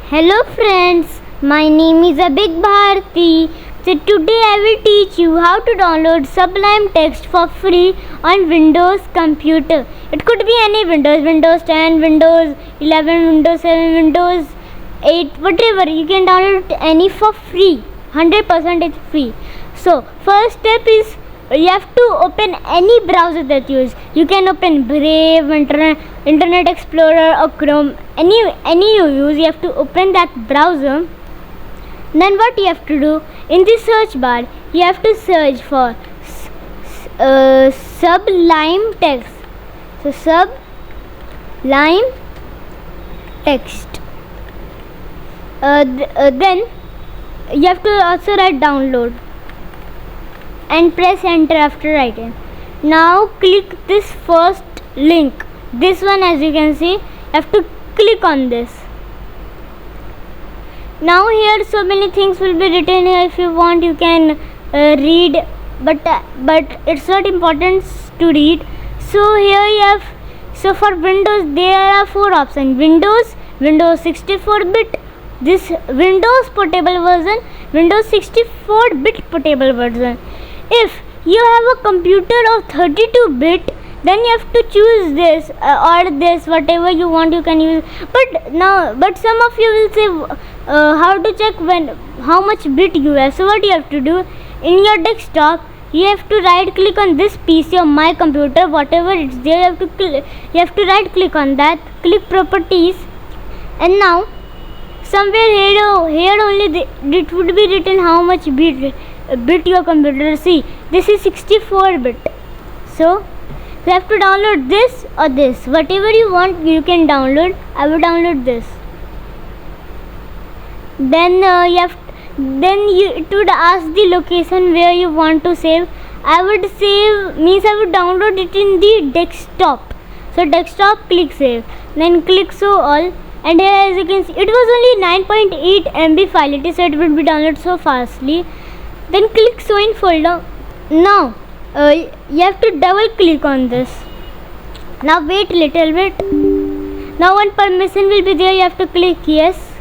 Hello friends, my name is Abhik Bharti. So today I will teach you how to download Sublime text for free on Windows computer. It could be any Windows 10, Windows 11, Windows 7, Windows 8, whatever. You can download any for free. 100% it's free. So first step is you have to open any browser that you use. You can open Brave, Internet Explorer or Chrome, any you use. You have to open that browser. Then what you have to do, in the search bar you have to search for Sublime text. So Sublime text. Then you have to also write download and press enter after writing. Now click this first link, this one. As you can see, you have to click on this. Now here so many things will be written here. If you want you can read, but it's not important to read. So here you have, so for Windows there are 4 options: Windows 64-bit, this Windows portable version, Windows 64-bit portable version. If you have a computer of 32-bit, then you have to choose this or this, whatever you want you can use. But some of you will say how to check how much bit you have. So what you have to do, in your desktop you have to right click on this PC or my computer, whatever it's there. You have to right click on that, click properties, and now somewhere here only it would be written how much bit your computer. See, this is 64-bit. So you have to download this or this, whatever you want you can download. I will download this. Then it would ask the location where you want to save. I would download it in the desktop. So desktop, click save, then click show all, and here as you can see it was only 9.8 MB file. It is, so it will be downloaded so fastly. Then click show in folder. Now you have to double click on this. Now wait little bit. Now one permission will be there, you have to click yes.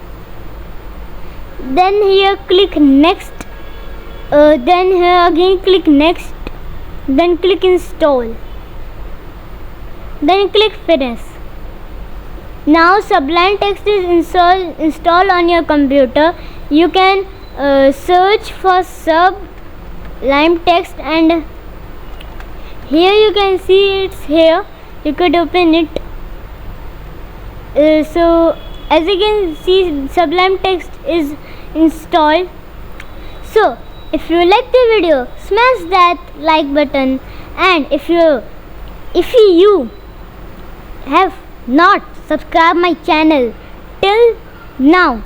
Then here click next. Then here again click next. Then click install. Then click finish. Now Sublime text is installed on your computer. You can search for Sublime text, and here you can see it's here. You could open it. So as you can see, Sublime text is installed. So if you like the video, smash that like button, and if you have not subscribed my channel till now,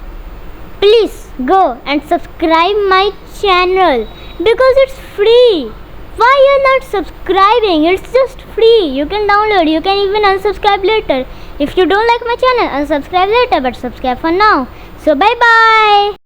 please go and subscribe my channel because it's free. Why you're not subscribing? It's just free. You can download, you can even unsubscribe later. If you don't like my channel, unsubscribe later, but subscribe for now. So bye bye.